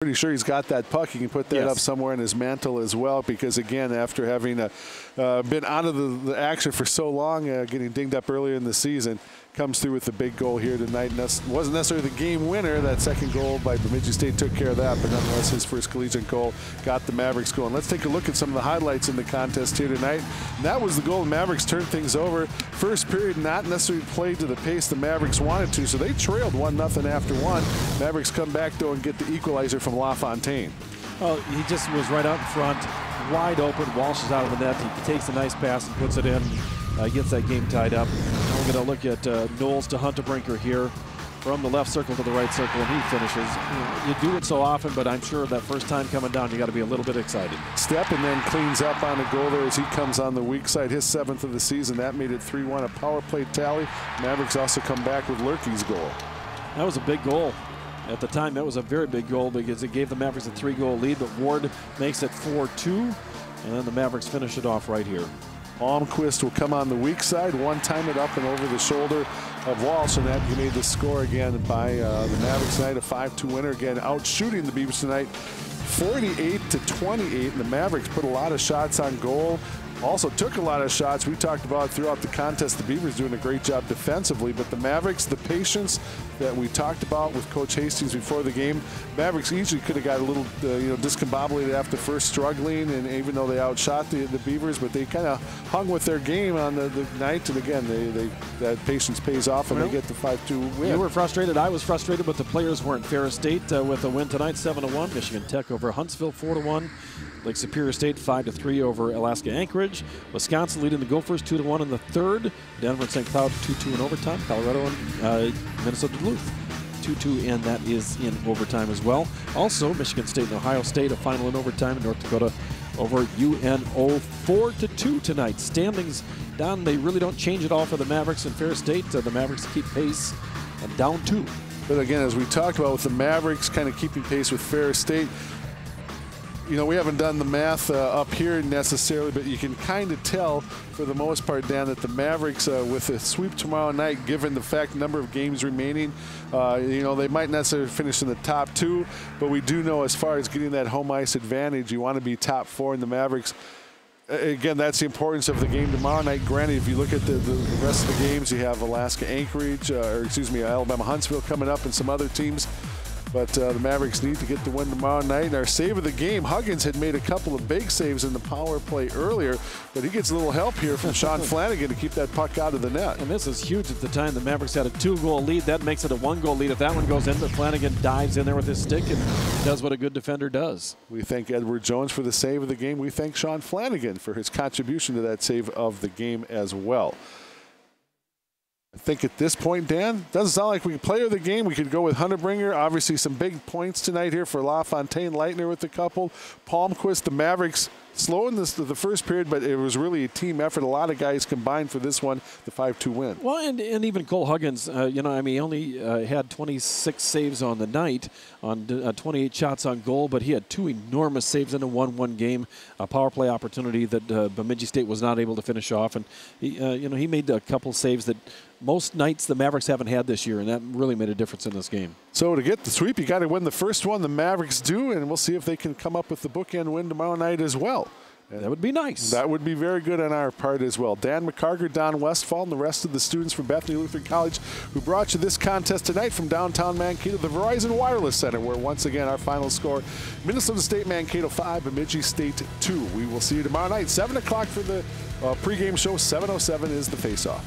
Pretty sure he's got that puck. He can put that up somewhere in his mantle as well, because again, after having been out of the action for so long, getting dinged up earlier in the season, comes through with the big goal here tonight. Wasn't necessarily the game winner. That second goal by Bemidji State took care of that, but nonetheless his first collegiate goal got the Mavericks going. Let's take a look at some of the highlights in the contest here tonight. And that was the goal. The Mavericks turned things over. First period not necessarily played to the pace the Mavericks wanted to, so they trailed 1-0 after one. Mavericks come back though and get the equalizer from LaFontaine. Well, he just was right out in front, wide open. Walsh is out of the net. He takes a nice pass and puts it in. Gets that game tied up. Now we're going to look at Knowles to Huntebrinker here, from the left circle to the right circle, and he finishes. You do it so often, but I'm sure that first time coming down, you got to be a little bit excited. Step and then cleans up on a goal there as he comes on the weak side. His 7th of the season. That made it 3-1, a power play tally. Mavericks also come back with Lurkey's goal. That was a big goal. At the time, that was a very big goal because it gave the Mavericks a 3-goal lead, but Ward makes it 4-2, and then the Mavericks finish it off right here. Almquist will come on the weak side, one-time it up and over the shoulder of Walsh, and that made the score again by the Mavericks tonight, a 5-2 winner. Again, out shooting the Beavers tonight, 48-28, and the Mavericks put a lot of shots on goal. Also took a lot of shots. We talked about throughout the contest, the Beavers doing a great job defensively, but the Mavericks, the patience that we talked about with Coach Hastings before the game, Mavericks easily could have got a little discombobulated after first struggling, and even though they outshot the Beavers, but they kind of hung with their game on the night, and again, that patience pays off, and they get the 5-2 win. You were frustrated. I was frustrated, but the players weren't. Ferris State with a win tonight, 7-1. Michigan Tech over Huntsville, 4-1. Lake Superior State 5-3 over Alaska Anchorage. Wisconsin leading the Gophers 2-1 in the third. Denver and St. Cloud 2-2 in overtime. Colorado and Minnesota Duluth 2-2, and that is in overtime as well. Also, Michigan State and Ohio State a final in overtime, in North Dakota over UNO 4-2 tonight. Standings down. They really don't change at all for the Mavericks and Ferris State. The Mavericks keep pace and down 2. But again, as we talked about with the Mavericks kind of keeping pace with Ferris State, you know, we haven't done the math up here necessarily, but you can kind of tell for the most part, Dan, that the Mavericks, with a sweep tomorrow night, given the fact number of games remaining, you know, they might not necessarily finish in the top 2, but we do know as far as getting that home ice advantage, you want to be top 4 in the Mavericks. Again, that's the importance of the game tomorrow night. Granted, if you look at the rest of the games, you have Alaska Anchorage, Alabama Huntsville coming up and some other teams. But the Mavericks need to get the win tomorrow night. And our save of the game, Huggins had made a couple of big saves in the power play earlier, but he gets a little help here from Sean Flanagan to keep that puck out of the net. And this is huge at the time. The Mavericks had a 2-goal lead. That makes it a 1-goal lead. If that one goes in, but Flanagan dives in there with his stick and does what a good defender does. We thank Edward Jones for the save of the game. We thank Sean Flanagan for his contribution to that save of the game as well. I think at this point, Dan, doesn't sound like we could play of the game. We could go with Huntebrinker. Obviously, some big points tonight here for LaFontaine. Leitner with a couple. Palmquist, the Mavericks, slow in the first period, but it was really a team effort. A lot of guys combined for this one, the 5-2 win. Well, and even Cole Huggins, you know, I mean, he only had 26 saves on the night on 28 shots on goal, but he had 2 enormous saves in a 1-1 game, a power play opportunity that Bemidji State was not able to finish off. And, you know, he made a couple saves that most nights the Mavericks haven't had this year, and that really made a difference in this game. So to get the sweep, you got to win the first one. The Mavericks do, and we'll see if they can come up with the bookend win tomorrow night as well. And that would be nice. That would be very good on our part as well. Dan McCarger, Don Westfall, and the rest of the students from Bethany Lutheran College who brought you this contest tonight from downtown Mankato, the Verizon Wireless Center, where once again our final score, Minnesota State Mankato 5, Bemidji State 2. We will see you tomorrow night, 7 o'clock for the pregame show. 7:07 is the face-off.